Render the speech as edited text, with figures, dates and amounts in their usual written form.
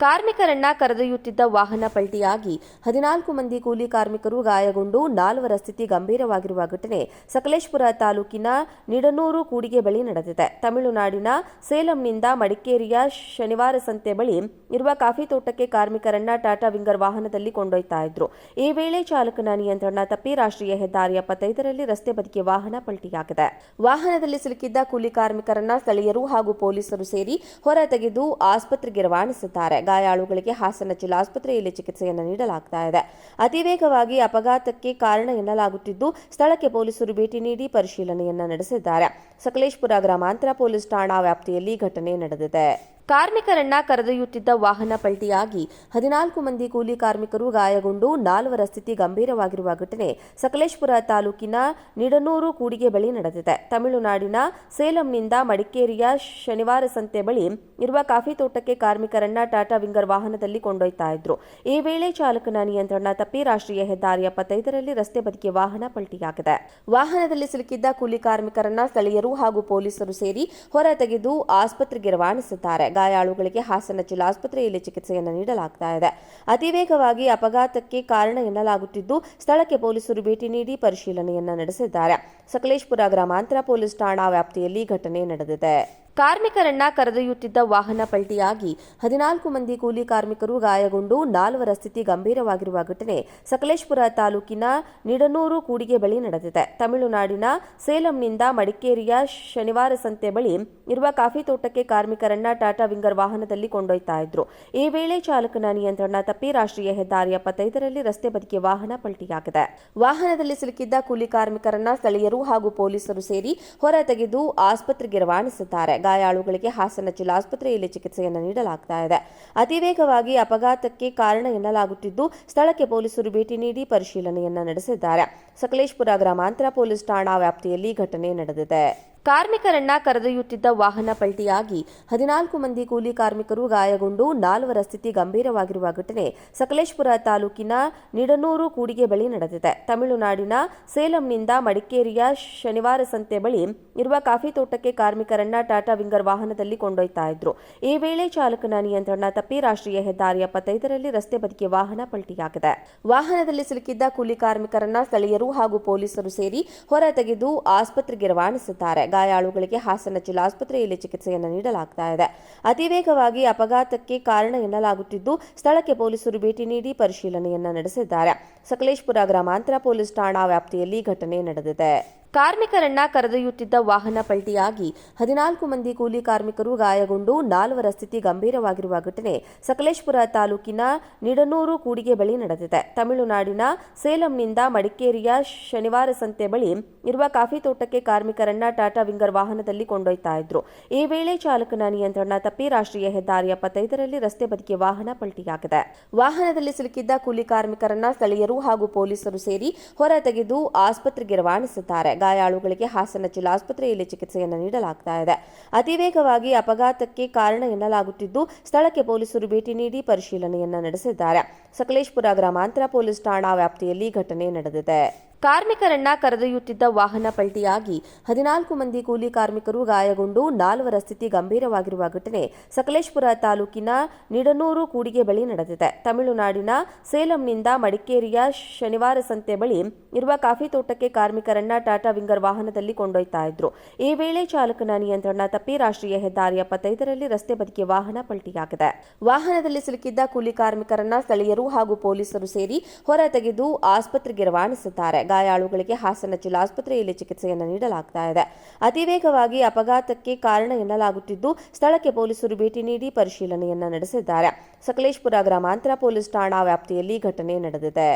ಕಾರ್ಮಿಕರನ್ನ ಕರೆದೊಯ್ಯುತ್ತಿದ್ದ ವಾಹನ ಪಲ್ಟಿಯಾಗಿ 14 ಮಂದಿ ಕೂಲಿ ಕಾರ್ಮಿಕರು ಗಾಯಗೊಂಡು 4ರ ಸ್ಥಿತಿ ಗಂಭೀರವಾಗಿರುವ ಘಟನೆ ಸಕಲೇಶಪುರ ತಾಲೂಕಿನ ನಿಡನೂರು ಕೂಡಿಗೆ ಬಳಿ ನಡೆದಿದೆ. ತಮಿಳುನಾಡಿನ ಸೇಲಂನಿಂದ ಮಡಿಕೇರಿಯ ಶನಿವಾರ ಸಂತೆ ಬಳಿ ಇರುವ ಕಾಫಿ ತೋಟಕ್ಕೆ ಕಾರ್ಮಿಕರನ್ನ ಟಾಟಾ ವಿಂಗರ್ ವಾಹನದಲ್ಲಿ ಕೊಂಡೊಯ್ತಾ ಇದ್ರು. ಈ ವೇಳೆ ಚಾಲಕನ ನಿಯಂತ್ರಣ ತಪ್ಪಿ ರಾಷ್ಟ್ರೀಯ ಹೆದ್ದಾರಿ 75ರಲ್ಲಿ ರಸ್ತೆ ಬದಿಗೆ ವಾಹನ ಪಲ್ಟಿಯಾಗಿದೆ. ವಾಹನದಲ್ಲಿ ಸಿಲುಕಿದ್ದ ಕೂಲಿ ಕಾರ್ಮಿಕರನ್ನ ಸ್ಥಳೀಯರು ಹಾಗೂ ಪೊಲೀಸರು ಸೇರಿ ಹೊರ ತೆಗೆದು ಆಸ್ಪತ್ರೆಗೆ ರವಾನಿಸಿದ್ದಾರೆ. ಗಾಯಾಳುಗಳಿಗೆ ಹಾಸನ ಜಿಲ್ಲಾಸ್ಪತ್ರೆಯಲ್ಲಿ ಚಿಕಿತ್ಸೆಯನ್ನು ನೀಡಲಾಗ್ತಾ ಇದೆ. ಅತಿವೇಗವಾಗಿ ಅಪಘಾತಕ್ಕೆ ಕಾರಣ ಎನ್ನಲಾಗುತ್ತಿದ್ದು, ಸ್ಥಳಕ್ಕೆ ಪೊಲೀಸರು ಭೇಟಿ ನೀಡಿ ಪರಿಶೀಲನೆಯನ್ನ ನಡೆಸಿದ್ದಾರೆ. ಸಕಲೇಶಪುರ ಗ್ರಾಮಾಂತರ ಪೊಲೀಸ್ ಠಾಣಾ ವ್ಯಾಪ್ತಿಯಲ್ಲಿ ಘಟನೆ ನಡೆದಿದೆ. ಕಾರ್ಮಿಕರನ್ನ ಕರೆದೊಯ್ಯುತ್ತಿದ್ದ ವಾಹನ ಪಲ್ಟಿಯಾಗಿ 14 ಮಂದಿ ಕೂಲಿ ಕಾರ್ಮಿಕರು ಗಾಯಗೊಂಡು 4ರ ಸ್ಥಿತಿ ಗಂಭೀರವಾಗಿರುವ ಘಟನೆ ಸಕಲೇಶಪುರ ತಾಲೂಕಿನ ನಿಡನೂರು ಕೂಡಿಗೆ ಬಳಿ ನಡೆದಿದೆ. ತಮಿಳುನಾಡಿನ ಸೇಲಂನಿಂದ ಮಡಿಕೇರಿಯ ಶನಿವಾರ ಸಂತೆ ಬಳಿ ಇರುವ ಕಾಫಿ ತೋಟಕ್ಕೆ ಕಾರ್ಮಿಕರನ್ನ ಟಾಟಾ ವಿಂಗರ್ ವಾಹನದಲ್ಲಿ ಕೊಂಡೊಯ್ತಾ ಇದ್ರು. ಈ ವೇಳೆ ಚಾಲಕನ ನಿಯಂತ್ರಣ ತಪ್ಪಿ ರಾಷ್ಟ್ರೀಯ ಹೆದ್ದಾರಿ 75ರಲ್ಲಿ ರಸ್ತೆ ಬದಿಗೆ ವಾಹನ ಪಲ್ಟಿಯಾಗಿದೆ. ವಾಹನದಲ್ಲಿ ಸಿಲುಕಿದ್ದ ಕೂಲಿ ಕಾರ್ಮಿಕರನ್ನ ಸ್ಥಳೀಯರು ಹಾಗೂ ಪೊಲೀಸರು ಸೇರಿ ಹೊರ ತೆಗೆದು ಆಸ್ಪತ್ರೆಗೆ ರವಾನಿಸಿದ್ದಾರೆ. ಗಾಯಾಳುಗಳಿಗೆ ಹಾಸನ ಜಿಲ್ಲಾಸ್ಪತ್ರೆಯಲ್ಲಿ ಚಿಕಿತ್ಸೆಯನ್ನು ನೀಡಲಾಗ್ತಾ ಇದೆ. ಅತಿವೇಗವಾಗಿ ಅಪಘಾತಕ್ಕೆ ಕಾರಣ ಎನ್ನಲಾಗುತ್ತಿದ್ದು, ಸ್ಥಳಕ್ಕೆ ಪೊಲೀಸರು ಭೇಟಿ ನೀಡಿ ಪರಿಶೀಲನೆಯನ್ನ ನಡೆಸಿದ್ದಾರೆ. ಸಕಲೇಶಪುರ ಗ್ರಾಮಾಂತರ ಪೊಲೀಸ್ ಠಾಣಾ ವ್ಯಾಪ್ತಿಯಲ್ಲಿ ಘಟನೆ ನಡೆದಿದೆ. ಕಾರ್ಮಿಕರನ್ನ ಕರೆದೊಯ್ಯುತ್ತಿದ್ದ ವಾಹನ ಪಲ್ಟಿಯಾಗಿ 14 ಮಂದಿ ಕೂಲಿ ಕಾರ್ಮಿಕರು ಗಾಯಗೊಂಡು 4ರ ಸ್ಥಿತಿ ಗಂಭೀರವಾಗಿರುವ ಘಟನೆ ಸಕಲೇಶಪುರ ತಾಲೂಕಿನ ನಿಡನೂರು ಕೂಡಿಗೆ ಬಳಿ ನಡೆದಿದೆ. ತಮಿಳುನಾಡಿನ ಸೇಲಂನಿಂದ ಮಡಿಕೇರಿಯ ಶನಿವಾರ ಸಂತೆ ಬಳಿ ಇರುವ ಕಾಫಿ ತೋಟಕ್ಕೆ ಕಾರ್ಮಿಕರನ್ನ ಟಾಟಾ ವಿಂಗರ್ ವಾಹನದಲ್ಲಿ ಕೊಂಡೊಯ್ತಾ ಇದ್ರು. ಈ ವೇಳೆ ಚಾಲಕನ ನಿಯಂತ್ರಣ ತಪ್ಪಿ ರಾಷ್ಟ್ರೀಯ ಹೆದ್ದಾರಿ 75ರಲ್ಲಿ ರಸ್ತೆ ಬದಿಗೆ ವಾಹನ ಪಲ್ಟಿಯಾಗಿದೆ. ವಾಹನದಲ್ಲಿ ಸಿಲುಕಿದ್ದ ಕೂಲಿ ಕಾರ್ಮಿಕರನ್ನ ಸ್ಥಳೀಯರು ಹಾಗೂ ಪೊಲೀಸರು ಸೇರಿ ಹೊರ ತೆಗೆದು ಆಸ್ಪತ್ರೆಗೆ ರವಾನಿಸಿದ್ದಾರೆ. ಗಾಯಾಳುಗಳಿಗೆ ಹಾಸನ ಜಿಲ್ಲಾಸ್ಪತ್ರೆಯಲ್ಲಿ ಚಿಕಿತ್ಸೆಯನ್ನು ನೀಡಲಾಗ್ತಾ ಇದೆ. ಅತಿವೇಗವಾಗಿ ಅಪಘಾತಕ್ಕೆ ಕಾರಣ ಎನ್ನಲಾಗುತ್ತಿದ್ದು, ಸ್ಥಳಕ್ಕೆ ಪೊಲೀಸರು ಭೇಟಿ ನೀಡಿ ಪರಿಶೀಲನೆಯನ್ನ ನಡೆಸಿದ್ದಾರೆ. ಸಕಲೇಶಪುರ ಗ್ರಾಮಾಂತರ ಪೊಲೀಸ್ ಠಾಣಾ ವ್ಯಾಪ್ತಿಯಲ್ಲಿ ಘಟನೆ ನಡೆದಿದೆ. ಕಾರ್ಮಿಕರನ್ನ ಕರೆದೊಯ್ಯುತ್ತಿದ್ದ ವಾಹನ ಪಲ್ಟಿಯಾಗಿ 14 ಮಂದಿ ಕೂಲಿ ಕಾರ್ಮಿಕರು ಗಾಯಗೊಂಡು 4ರ ಸ್ಥಿತಿ ಗಂಭೀರವಾಗಿರುವ ಘಟನೆ ಸಕಲೇಶಪುರ ತಾಲೂಕಿನ ನಿಡನೂರು ಕೂಡಿಗೆ ಬಳಿ ನಡೆದಿದೆ. ತಮಿಳುನಾಡಿನ ಸೇಲಂನಿಂದ ಮಡಿಕೇರಿಯ ಶನಿವಾರ ಸಂತೆ ಬಳಿ ಇರುವ ಕಾಫಿ ತೋಟಕ್ಕೆ ಕಾರ್ಮಿಕರನ್ನ ಟಾಟಾ ವಿಂಗರ್ ವಾಹನದಲ್ಲಿ ಕೊಂಡೊಯ್ತಾ ಇದ್ರು. ಈ ವೇಳೆ ಚಾಲಕನ ನಿಯಂತ್ರಣ ತಪ್ಪಿ ರಾಷ್ಟ್ರೀಯ ಹೆದ್ದಾರಿ 75ರಲ್ಲಿ ರಸ್ತೆ ಬದಿಗೆ ವಾಹನ ಪಲ್ಟಿಯಾಗಿದೆ. ವಾಹನದಲ್ಲಿ ಸಿಲುಕಿದ್ದ ಕೂಲಿ ಕಾರ್ಮಿಕರನ್ನ ಸ್ಥಳೀಯರು ಹಾಗೂ ಪೊಲೀಸರು ಸೇರಿ ಹೊರ ತೆಗೆದು ಆಸ್ಪತ್ರೆಗೆ ರವಾನಿಸಿದ್ದಾರೆ. ಗಾಯಾಳುಗಳಿಗೆ ಹಾಸನ ಜಿಲ್ಲಾಸ್ಪತ್ರೆಯಲ್ಲಿ ಚಿಕಿತ್ಸೆಯನ್ನು ನೀಡಲಾಗ್ತಾ ಇದೆ. ಅತಿವೇಗವಾಗಿ ಅಪಘಾತಕ್ಕೆ ಕಾರಣ ಎನ್ನಲಾಗುತ್ತಿದ್ದು, ಸ್ಥಳಕ್ಕೆ ಪೊಲೀಸರು ಭೇಟಿ ನೀಡಿ ಪರಿಶೀಲನೆಯನ್ನ ನಡೆಸಿದ್ದಾರೆ. ಸಕಲೇಶಪುರ ಗ್ರಾಮಾಂತರ ಪೊಲೀಸ್ ಠಾಣಾ ವ್ಯಾಪ್ತಿಯಲ್ಲಿ ಘಟನೆ ನಡೆದಿದೆ. ಕಾರ್ಮಿಕರನ್ನ ಕರೆದೊಯ್ಯುತ್ತಿದ್ದ ವಾಹನ ಪಲ್ಟಿಯಾಗಿ 14 ಮಂದಿ ಕೂಲಿ ಕಾರ್ಮಿಕರು ಗಾಯಗೊಂಡು 4ರ ಸ್ಥಿತಿ ಗಂಭೀರವಾಗಿರುವ ಘಟನೆ ಸಕಲೇಶಪುರ ತಾಲೂಕಿನ ನಿಡನೂರು ಕೂಡಿಗೆ ಬಳಿ ನಡೆದಿದೆ. ತಮಿಳುನಾಡಿನ ಸೇಲಂನಿಂದ ಮಡಿಕೇರಿಯ ಶನಿವಾರ ಸಂತೆ ಬಳಿ ಇರುವ ಕಾಫಿ ತೋಟಕ್ಕೆ ಕಾರ್ಮಿಕರನ್ನ ಟಾಟಾ ವಿಂಗರ್ ವಾಹನದಲ್ಲಿ ಕೊಂಡೊಯ್ತಾ ಇದ್ರು. ಈ ವೇಳೆ ಚಾಲಕನ ನಿಯಂತ್ರಣ ತಪ್ಪಿ ರಾಷ್ಟ್ರೀಯ ಹೆದ್ದಾರಿ 75ರಲ್ಲಿ ರಸ್ತೆ ಬದಿಗೆ ವಾಹನ ಪಲ್ಟಿಯಾಗಿದೆ. ವಾಹನದಲ್ಲಿ ಸಿಲುಕಿದ್ದ ಕೂಲಿ ಕಾರ್ಮಿಕರನ್ನ ಸ್ಥಳೀಯರು ಹಾಗೂ ಪೊಲೀಸರು ಸೇರಿ ಹೊರ ತೆಗೆದು ಆಸ್ಪತ್ರೆಗೆ ರವಾನಿಸಿದ್ದಾರೆ. ಗಾಯಾಳುಗಳಿಗೆ ಹಾಸನ ಜಿಲ್ಲಾಸ್ಪತ್ರೆಯಲ್ಲಿ ಚಿಕಿತ್ಸೆಯನ್ನು ನೀಡಲಾಗ್ತಾ ಇದೆ. ಅತಿವೇಗವಾಗಿ ಅಪಘಾತಕ್ಕೆ ಕಾರಣ ಎನ್ನಲಾಗುತ್ತಿದ್ದು, ಸ್ಥಳಕ್ಕೆ ಪೊಲೀಸರು ಭೇಟಿ ನೀಡಿ ಪರಿಶೀಲನೆಯನ್ನ ನಡೆಸಿದ್ದಾರೆ. ಸಕಲೇಶಪುರ ಗ್ರಾಮಾಂತರ ಪೊಲೀಸ್ ಠಾಣಾ ವ್ಯಾಪ್ತಿಯಲ್ಲಿ ಘಟನೆ ನಡೆದಿದೆ. ಕಾರ್ಮಿಕರನ್ನ ಕರೆದೊಯ್ಯುತ್ತಿದ್ದ ವಾಹನ ಪಲ್ಟಿಯಾಗಿ 14 ಮಂದಿ ಕೂಲಿ ಕಾರ್ಮಿಕರು ಗಾಯಗೊಂಡು 4ರ ಸ್ಥಿತಿ ಗಂಭೀರವಾಗಿರುವ ಘಟನೆ ಸಕಲೇಶಪುರ ತಾಲೂಕಿನ ನಿಡನೂರು ಕೂಡಿಗೆ ಬಳಿ ನಡೆದಿದೆ. ತಮಿಳುನಾಡಿನ ಸೇಲಂನಿಂದ ಮಡಿಕೇರಿಯ ಶನಿವಾರ ಸಂತೆ ಬಳಿ ಇರುವ ಕಾಫಿ ತೋಟಕ್ಕೆ ಕಾರ್ಮಿಕರನ್ನ ಟಾಟಾ ವಿಂಗರ್ ವಾಹನದಲ್ಲಿ ಕೊಂಡೊಯ್ತಾ ಇದ್ರು. ಈ ವೇಳೆ ಚಾಲಕನ ನಿಯಂತ್ರಣ ತಪ್ಪಿ ರಾಷ್ಟ್ರೀಯ ಹೆದ್ದಾರಿ 75ರಲ್ಲಿ ರಸ್ತೆ ಬದಿಗೆ ವಾಹನ ಪಲ್ಟಿಯಾಗಿದೆ. ವಾಹನದಲ್ಲಿ ಸಿಲುಕಿದ್ದ ಕೂಲಿ ಕಾರ್ಮಿಕರನ್ನ ಸ್ಥಳೀಯರು ಹಾಗೂ ಪೊಲೀಸರು ಸೇರಿ ಹೊರ ತೆಗೆದು ಆಸ್ಪತ್ರೆಗೆ ರವಾನಿಸಿದ್ದಾರೆ. ಗಾಯಾಳುಗಳಿಗೆ ಹಾಸನ ಜಿಲ್ಲಾಸ್ಪತ್ರೆಯಲ್ಲಿ ಚಿಕಿತ್ಸೆಯನ್ನು ನೀಡಲಾಗ್ತಾ ಇದೆ. ಅತಿವೇಗವಾಗಿ ಅಪಘಾತಕ್ಕೆ ಕಾರಣ ಎನ್ನಲಾಗುತ್ತಿದ್ದು, ಸ್ಥಳಕ್ಕೆ ಪೊಲೀಸರು ಭೇಟಿ ನೀಡಿ ಪರಿಶೀಲನೆಯನ್ನ ನಡೆಸಿದ್ದಾರೆ. ಸಕಲೇಶಪುರ ಗ್ರಾಮಾಂತರ ಪೊಲೀಸ್ ಠಾಣಾ ವ್ಯಾಪ್ತಿಯಲ್ಲಿ ಘಟನೆ ನಡೆದಿದೆ.